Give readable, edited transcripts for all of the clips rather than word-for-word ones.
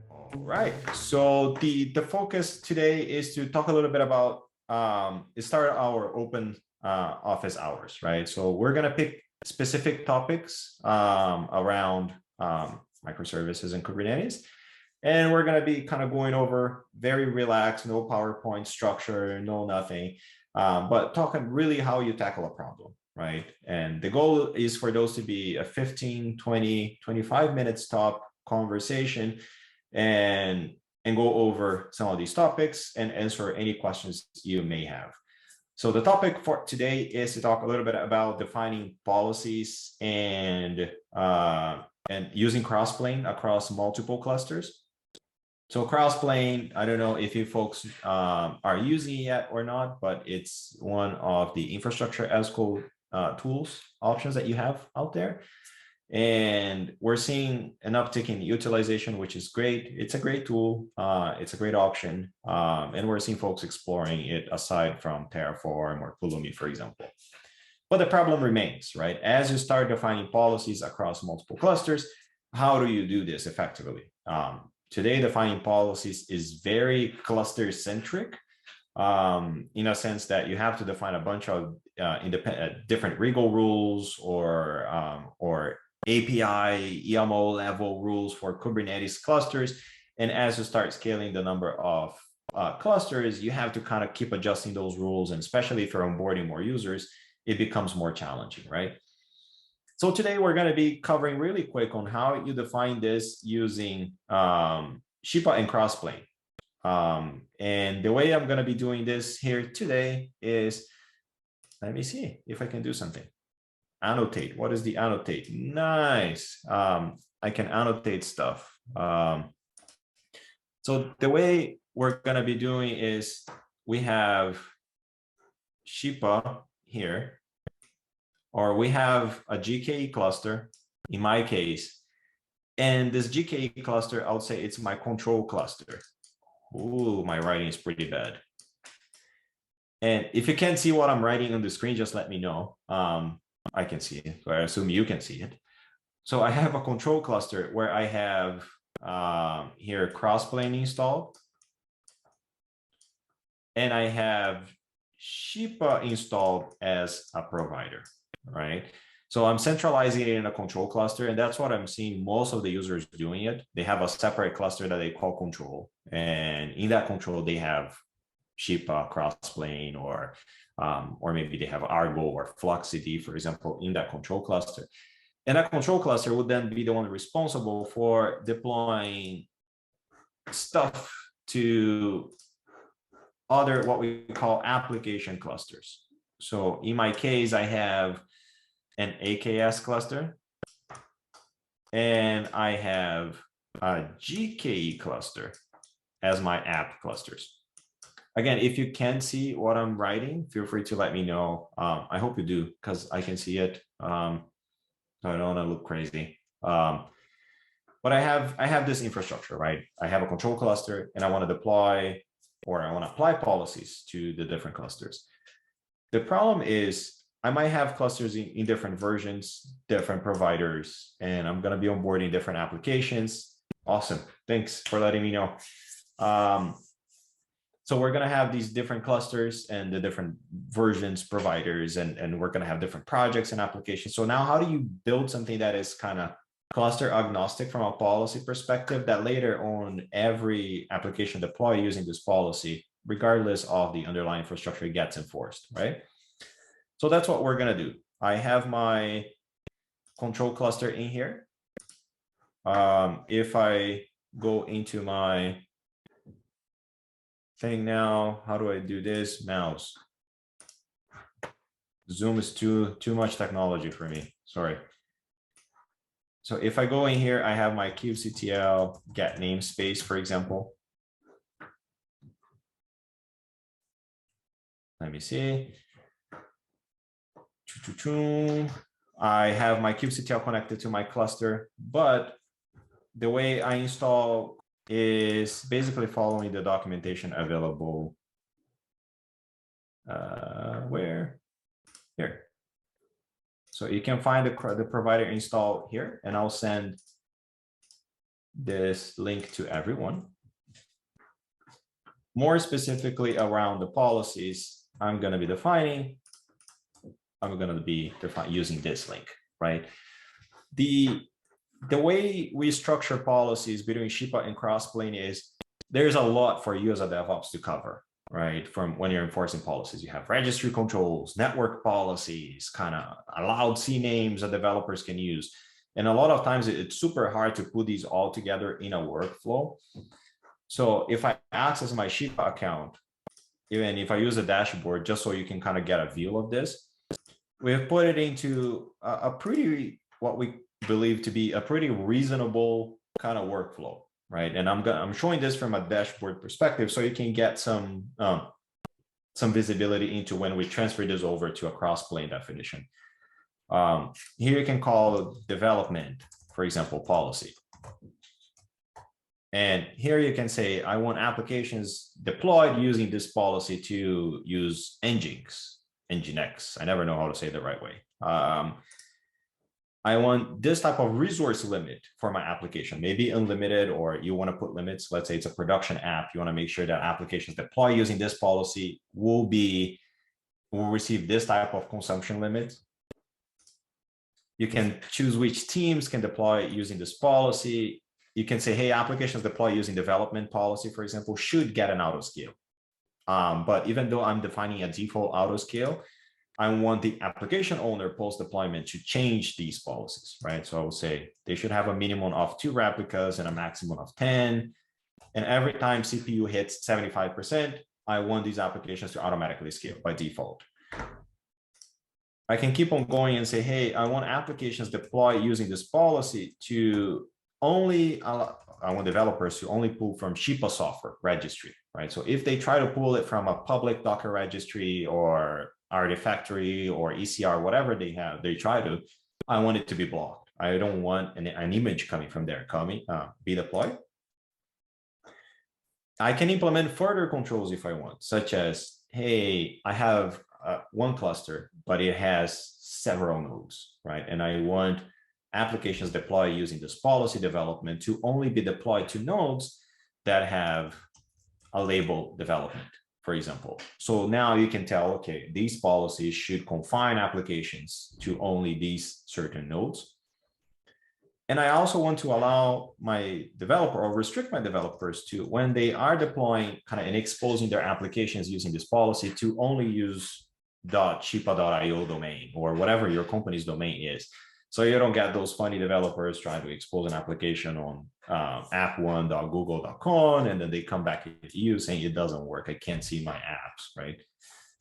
All right. So the focus today is to talk a little bit about start our open office hours, right? So we're gonna pick specific topics around microservices and Kubernetes. And we're going to be kind of going over very relaxed, no PowerPoint structure, no nothing, but talking really how you tackle a problem, right? And the goal is for those to be a 15, 20, 25 minutes top conversation and go over some of these topics and answer any questions you may have. So the topic for today is to talk a little bit about defining policies and using Crossplane across multiple clusters. So Crossplane, I don't know if you folks are using it yet or not, but it's one of the infrastructure as code tools options that you have out there. And we're seeing an uptick in utilization, which is great. It's a great tool. It's a great option. And we're seeing folks exploring it aside from Terraform or Pulumi, for example. But the problem remains, right? As you start defining policies across multiple clusters, how do you do this effectively? Today, defining policies is very cluster-centric in a sense that you have to define a bunch of different Regal rules or API, EMO level rules for Kubernetes clusters. And as you start scaling the number of clusters, you have to kind of keep adjusting those rules. And especially if you're onboarding more users, it becomes more challenging, right? So today we're going to be covering really quick on how you define this using Shipa and Crossplane. And the way I'm going to be doing this here today is, let me see if I can do something. Annotate. What is the annotate? Nice. I can annotate stuff. So the way we're going to be doing is we have Shipa here, or we have a GKE cluster in my case. And this GKE cluster, I would say it's my control cluster. Ooh, my writing is pretty bad. And if you can't see what I'm writing on the screen, just let me know. I can see it, so I assume you can see it. So I have a control cluster where I have here Crossplane installed. And I have Shipa installed as a provider, right? So I'm centralizing it in a control cluster, and that's what I'm seeing most of the users doing it. They have a separate cluster that they call control. And in that control, they have Shipa, Crossplane, or maybe they have Argo or FluxCD, for example, in that control cluster. And that control cluster would then be the one responsible for deploying stuff to other, what we call application clusters. So in my case, I have an AKS cluster, and I have a GKE cluster as my app clusters. Again, if you can see what I'm writing, feel free to let me know. I hope you do, because I can see it. So I don't want to look crazy. But I have this infrastructure, right? I have a control cluster, and I want to deploy, or I want to apply policies to the different clusters. The problem is I might have clusters in different versions, different providers, and I'm going to be onboarding different applications. Awesome. Thanks for letting me know. So we're going to have these different clusters and the different versions, providers, and we're going to have different projects and applications. So now how do you build something that is kind of cluster agnostic from a policy perspective that later on every application deployed using this policy, regardless of the underlying infrastructure, gets enforced, right? So that's what we're going to do. I have my control cluster in here. If I go into my thing now, how do I do this? Mouse. Zoom is too much technology for me. Sorry. So if I go in here, I have my kubectl get namespace, for example. Let me see. I have my kubectl connected to my cluster, but the way I install is basically following the documentation available. Where? Here. So you can find the provider install here, and I'll send this link to everyone. More specifically around the policies, I'm going to be using this link, right? The way we structure policies between Shipa and Crossplane is there's a lot for you as a DevOps to cover, right? From when you're enforcing policies, you have registry controls, network policies, kind of allowed CNAMEs that developers can use. And a lot of times it's super hard to put these all together in a workflow. So if I access my Shipa account, even if I use a dashboard, just so you can kind of get a view of this, we've put it into a pretty, what we believe to be a pretty reasonable kind of workflow, right? And I'm showing this from a dashboard perspective, so you can get some visibility into when we transfer this over to a Crossplane definition. Here you can call development, for example, policy. And here you can say, I want applications deployed using this policy to use Nginx. I never know how to say the right way. I want this type of resource limit for my application, maybe unlimited, or you want to put limits. Let's say it's a production app. You want to make sure that applications deployed using this policy will receive this type of consumption limit. You can choose which teams can deploy using this policy. You can say, hey, applications deployed using development policy, for example, should get an auto scale. But even though I'm defining a default auto scale, I want the application owner post deployment to change these policies, right? So I will say they should have a minimum of 2 replicas and a maximum of 10. And every time CPU hits 75%, I want these applications to automatically scale by default. I can keep on going and say, hey, I want applications deployed using this policy to I want developers to only pull from Shipa software registry, right? So if they try to pull it from a public Docker registry or Artifactory or ECR, whatever they try to, I want it to be blocked. I don't want an image coming from there be deployed. I can implement further controls if I want, such as, hey, I have one cluster, but it has several nodes, right? And I want applications deployed using this policy development to only be deployed to nodes that have a label development, for example. So now you can tell, okay, these policies should confine applications to only these certain nodes. And I also want to allow my developer or restrict my developers to, when they are deploying and exposing their applications using this policy, to only use .shipa.io domain or whatever your company's domain is. So you don't get those funny developers trying to expose an application on app1.google.com, and then they come back to you saying it doesn't work. I can't see my apps, right?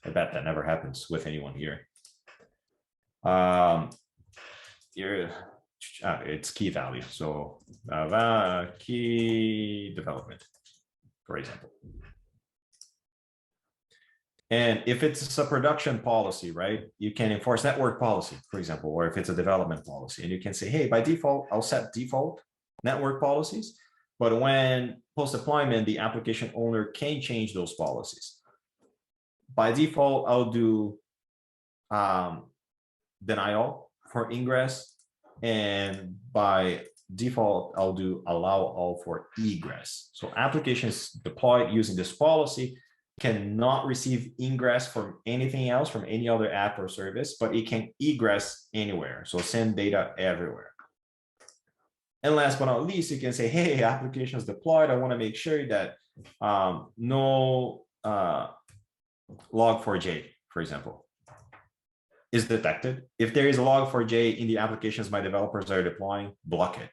I bet that never happens with anyone here. It's key value. So key development, for example. And if it's a production policy, right, you can enforce network policy, for example, or if it's a development policy, and you can say, hey, by default, I'll set default network policies. But when post-deployment, the application owner can change those policies. By default, I'll do denial for ingress. And by default, I'll do allow all for egress. So applications deployed using this policy cannot receive ingress from anything else, from any other app or service, but it can egress anywhere. So send data everywhere. And last but not least, you can say, hey, applications deployed, I want to make sure that no log4j, for example, is detected. If there is a log4j in the applications my developers are deploying, block it,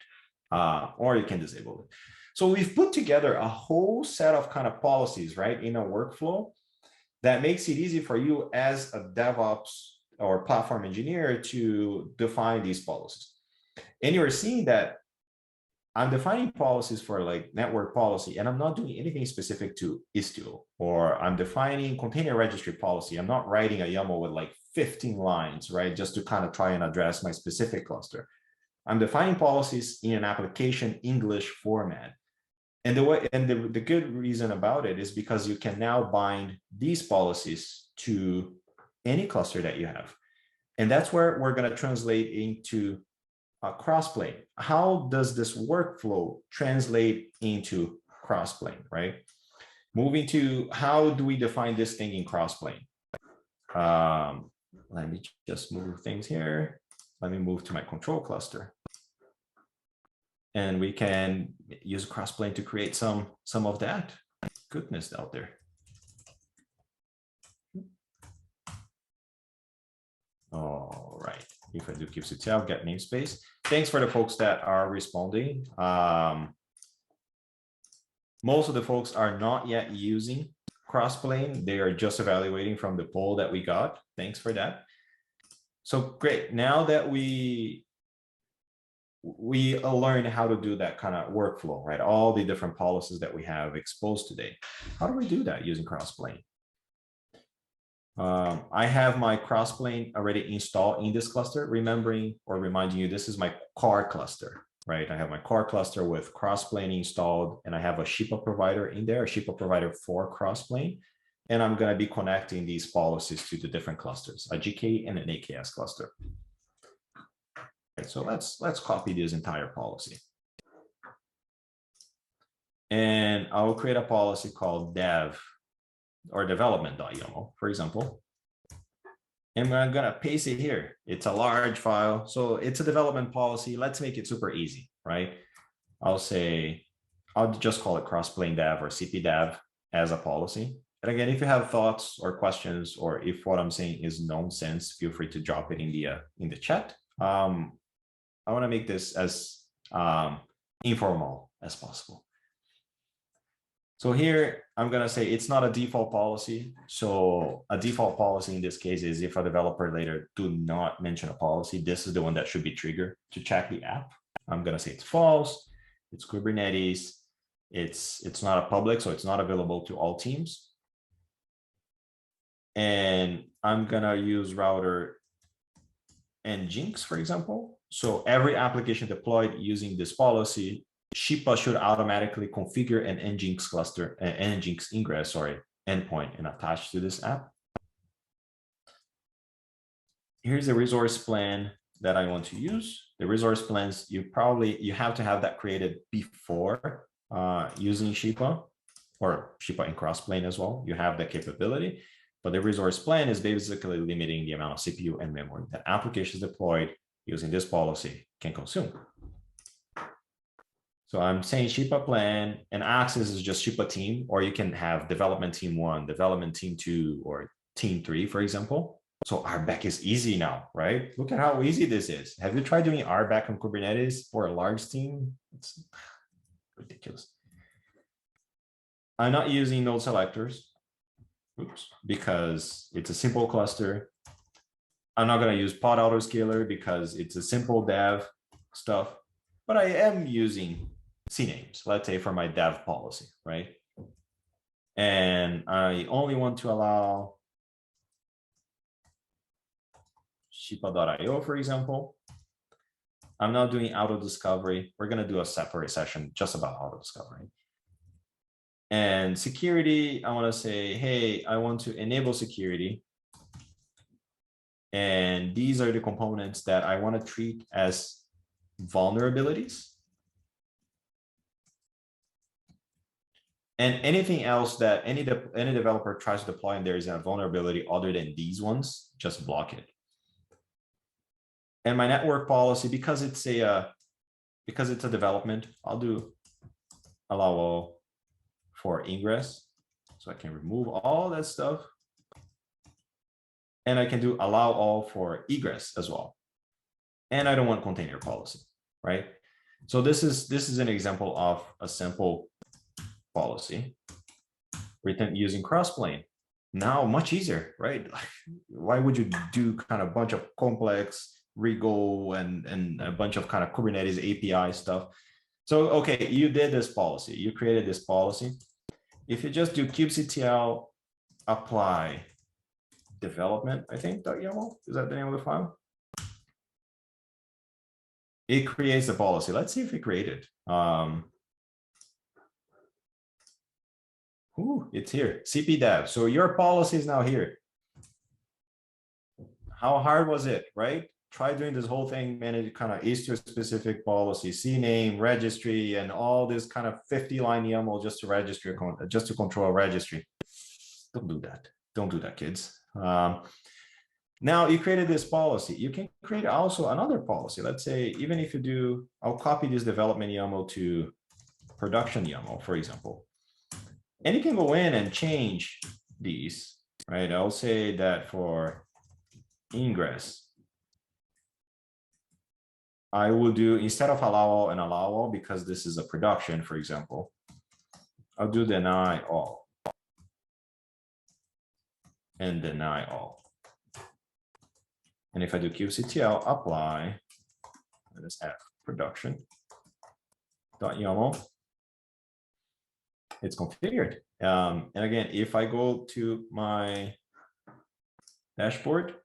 or you can disable it. So we've put together a whole set of policies, right, in a workflow that makes it easy for you as a DevOps or platform engineer to define these policies. And you're seeing that I'm defining policies for network policy, and I'm not doing anything specific to Istio, or I'm defining container registry policy. I'm not writing a YAML with 15 lines, right, just to try and address my specific cluster. I'm defining policies in an application English format. And the good reason about it is because you can now bind these policies to any cluster that you have. And that's where we're going to translate into Crossplane. How does this workflow translate into Crossplane, right? Moving to how do we define this thing in Crossplane? Let me just move things here. Let me move to my control cluster. And we can use Crossplane to create some of that goodness out there. All right. If I do kubectl get namespace. Thanks for the folks that are responding. Most of the folks are not yet using Crossplane. They are just evaluating from the poll that we got. Thanks for that. So great. Now that we learned how to do that kind of workflow, right? All the different policies that we have exposed today. How do we do that using Crossplane? I have my Crossplane already installed in this cluster, remembering or reminding you, this is my car cluster, right? I have my car cluster with Crossplane installed, and I have a Shipa provider in there, a Shipa provider for Crossplane. And I'm going to be connecting these policies to the different clusters, a GK and an AKS cluster. Okay, so let's copy this entire policy. And I'll create a policy called dev or development.yaml, for example. And I'm going to paste it here. It's a large file, so it's a development policy. Let's make it super easy, right? I'll just call it Crossplane dev or CP dev as a policy. And again, if you have thoughts or questions, or if what I'm saying is nonsense, feel free to drop it in the chat. I want to make this as informal as possible. So here, I'm going to say it's not a default policy. So a default policy in this case is if a developer later do not mention a policy, this is the one that should be triggered to check the app. I'm going to say it's false. It's Kubernetes. It's not a public, so it's not available to all teams. And I'm going to use router and Jinx, for example. So every application deployed using this policy, Shipa should automatically configure an Nginx cluster, an Nginx ingress, endpoint and attach to this app. Here's the resource plan that I want to use. The resource plans, you have to have that created before using Shipa, or Shipa in Crossplane as well. You have that capability, but the resource plan is basically limiting the amount of CPU and memory that applications deployed using this policy can consume. So I'm saying Shipa plan, and access is just Shipa team, or you can have development team 1, development team 2, or team 3, for example. So RBAC is easy now, right? Look at how easy this is. Have you tried doing RBAC on Kubernetes for a large team? It's ridiculous. I'm not using node selectors, because it's a simple cluster. I'm not going to use pod autoscaler because it's a simple dev stuff, but I am using CNAMEs, let's say for my dev policy, right? And I only want to allow Shipa.io, for example. I'm not doing auto discovery. We're going to do a separate session just about auto discovery. And security, I want to say, hey, I want to enable security. And these are the components that I want to treat as vulnerabilities. And anything else that any developer tries to deploy and there is a vulnerability other than these ones, just block it. And my network policy, because it's a development, I'll do allow all for ingress. So I can remove all that stuff. And I can do allow all for egress as well. And I don't want container policy, right? So this is an example of a simple policy written using Crossplane. Now much easier, right? Why would you do kind of a bunch of complex Rego and a bunch of kind of Kubernetes API stuff? So, okay, you did this policy, you created this policy. If you just do kubectl apply development, I think .yaml, is that the name of the file? It creates the policy. Let's see if it created. Ooh, it's here, CP dev. So your policy is now here. How hard was it, right? Try doing this whole thing, man. It kind of is to a specific policy, CNAME, registry, and all this kind of 50-line YAML just to register, just to control a registry. Don't do that. Don't do that, kids. Now you created this policy. You can create also another policy. Let's say, even if you do, I'll copy this development YAML to production YAML, for example. And you can go in and change these, right? I'll say that for ingress, I will do, instead of allow all and allow all, because this is a production, for example, I'll do deny all and deny all. And if I do kubectl apply, let's F production .yaml, it's configured. And again, if I go to my dashboard,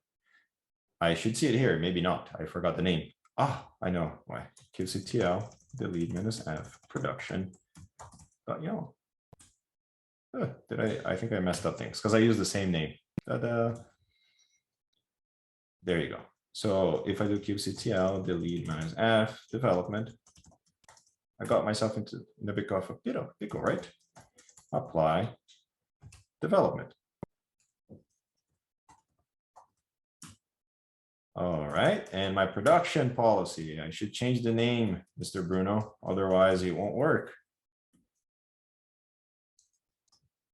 I should see it here. Maybe not. I forgot the name. Ah, I know why. kubectl delete -f production .yaml. I think I messed up things because I used the same name. There you go. So if I do kubectl delete -f development, I got myself into the big of a pickle, right? Apply development. All right, and my production policy, I should change the name, Mr. Bruno, otherwise it won't work.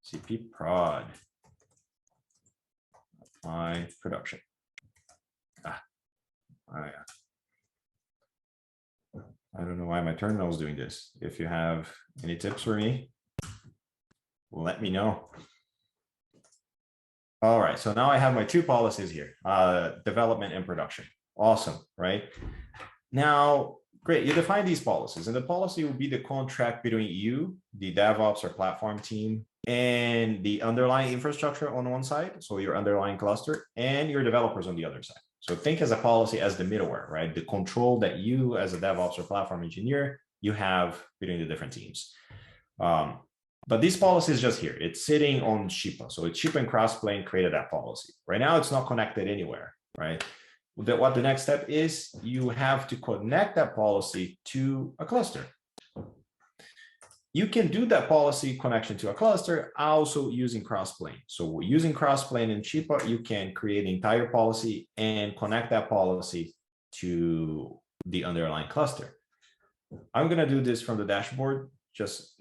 CP prod, my production. I don't know why my terminal is doing this. If you have any tips for me, let me know. All right, so now I have my two policies here, development and production. Awesome, right? Now, great, you define these policies, and the policy will be the contract between you, the DevOps or platform team, and the underlying infrastructure on one side, so your underlying cluster, and your developers on the other side. So think as a policy as the middleware, right? The control that you as a DevOps or platform engineer, you have between the different teams. But this policy is just here. It's sitting on Shipa. So it's Shipa and Crossplane created that policy. Right now, it's not connected anywhere, right? What the next step is, you have to connect that policy to a cluster. You can do that policy connection to a cluster also using Crossplane. So using Crossplane and Shipa, you can create the entire policy and connect that policy to the underlying cluster. I'm going to do this from the dashboard, just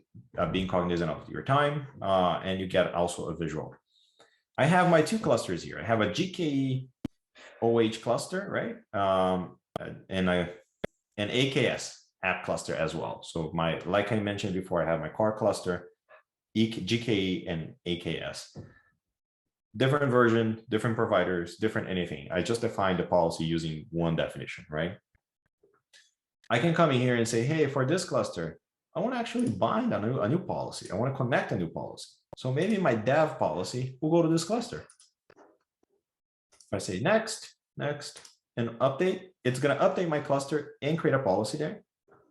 being cognizant of your time, and you get also a visual. I have my two clusters here. I have a GKE OH cluster, right? And an AKS app cluster as well. So like I mentioned before, I have my core cluster, GKE and AKS. Different version, different providers, different anything. I just defined the policy using one definition, right? I can come in here and say, hey, for this cluster, I want to actually bind a new policy. I want to connect a new policy. So maybe my dev policy will go to this cluster. If I say next, and update, it's going to update my cluster and create a policy there.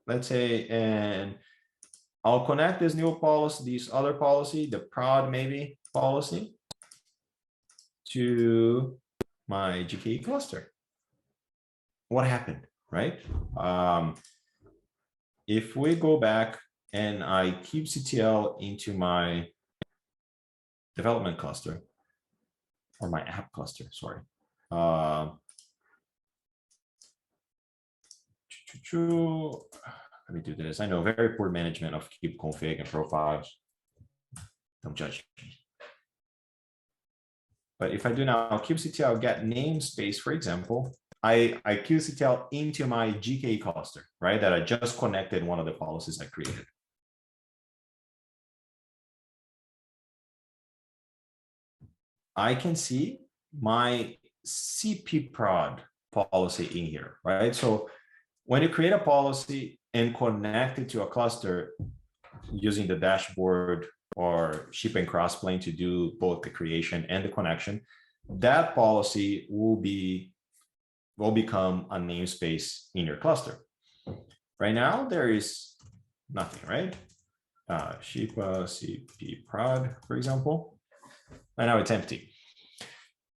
Let's say, and I'll connect this new policy, this other policy, the prod maybe policy, to my GKE cluster. What happened, right? If we go back and I kubectl into my development cluster, or my app cluster, sorry. Let me do this. I know, very poor management of kubectl and profiles. Don't judge me. But if I do now kubectl get namespace, for example, I kubectl into my GKE cluster, right? That I just connected one of the policies I created. I can see my CP prod policy in here, right? So when you create a policy and connect it to a cluster using the dashboard or Shipa and Crossplane to do both the creation and the connection, that policy will become a namespace in your cluster. Right now, there is nothing, right? Shipa CP prod, for example. Right now it's empty.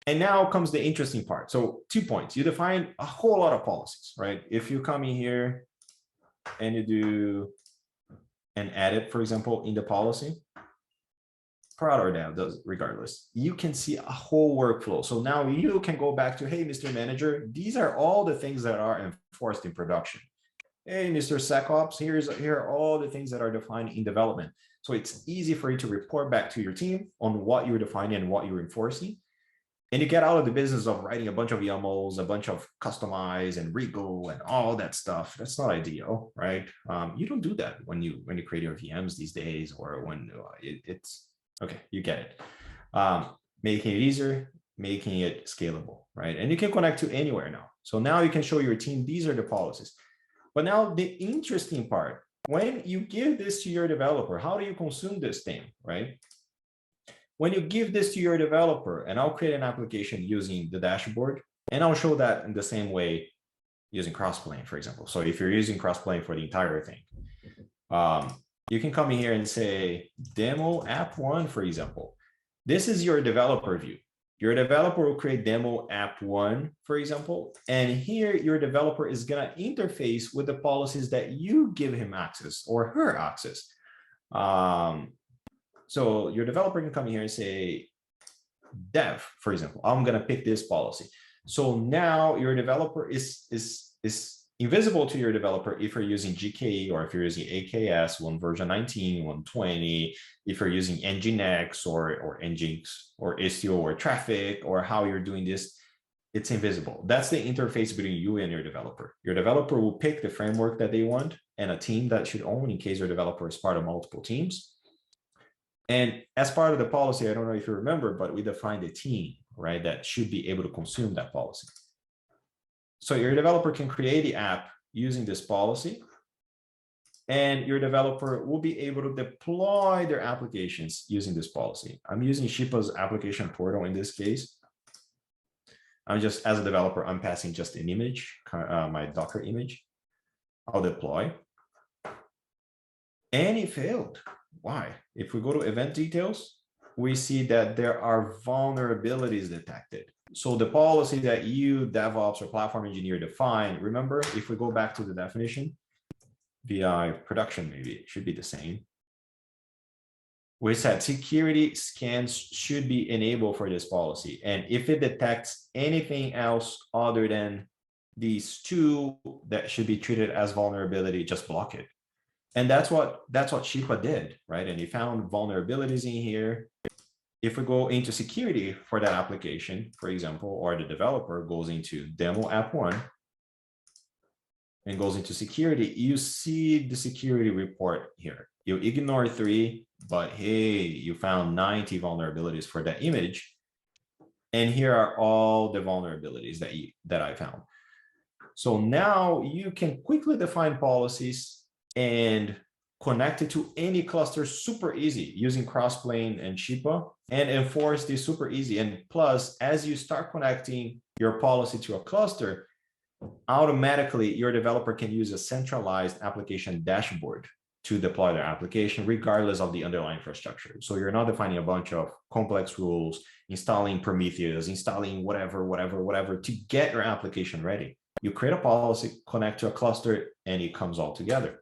And now comes the interesting part. So 2 points. You define a whole lot of policies, right? If you come in here and you do an edit, for example, in the policy, prod or dev does regardless, you can see a whole workflow. So now you can go back to, hey, Mr. Manager, these are all the things that are enforced in production. Hey, Mr. SecOps, here are all the things that are defined in development. So it's easy for you to report back to your team on what you're defining and what you're enforcing. And you get out of the business of writing a bunch of YAMLs, a bunch of customize and rego and all that stuff. That's not ideal, right? You don't do that when you create your VMs these days, or when it's okay, you get it. Making it easier, making it scalable, right? And you can connect to anywhere now. So now you can show your team, these are the policies. But now the interesting part, when you give this to your developer, how do you consume this thing, right? When you give this to your developer, and I'll create an application using the dashboard, and I'll show that in the same way using Crossplane, for example. So if you're using Crossplane for the entire thing, you can come in here and say demo app 1, for example. This is your developer view. Your developer will create demo app 1, for example, and here your developer is going to interface with the policies that you give him access or her access. So your developer can come in here and say dev, for example. I'm going to pick this policy. So now your developer is invisible to your developer if you're using GKE or if you're using AKS, version 19, 120, if you're using Nginx or Nginx or Istio or Traffic or how you're doing this, it's invisible. That's the interface between you and your developer. Your developer will pick the framework that they want and a team that should own in case your developer is part of multiple teams. And as part of the policy, I don't know if you remember, but we defined a team, right, that should be able to consume that policy. So your developer can create the app using this policy, and your developer will be able to deploy their applications using this policy. I'm using Shipa's application portal in this case. I'm just, as a developer, I'm passing just an image, my Docker image. I'll deploy. And it failed. Why? If we go to event details, we see that there are vulnerabilities detected. So the policy that you, DevOps or platform engineer, define, remember, if we go back to the definition, VI production, maybe it should be the same. We said security scans should be enabled for this policy. And if it detects anything else other than these two that should be treated as vulnerability, just block it. And that's what Shipa did, right? And he found vulnerabilities in here. If we go into security for that application, for example, or the developer goes into demo app 1 and goes into security, you see the security report here. You ignore 3, but hey, you found 90 vulnerabilities for that image. And here are all the vulnerabilities that I found. So now you can quickly define policies and connect it to any cluster super easy using Crossplane and Shipa, and enforce this super easy. And plus, as you start connecting your policy to a cluster, automatically your developer can use a centralized application dashboard to deploy their application regardless of the underlying infrastructure. So you're not defining a bunch of complex rules, installing Prometheus, installing whatever to get your application ready. You create a policy, connect to a cluster, and it comes all together.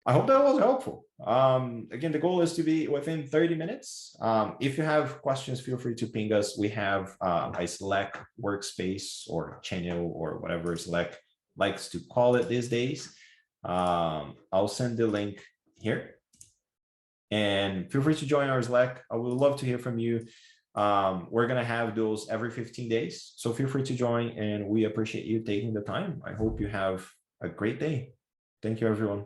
I hope that was helpful. Again, the goal is to be within 30 minutes. If you have questions, feel free to ping us. We have a Slack workspace or channel or whatever Slack likes to call it these days. I'll send the link here. And feel free to join our Slack. I would love to hear from you. We're going to have those every 15 days. So feel free to join, and we appreciate you taking the time. I hope you have a great day. Thank you, everyone.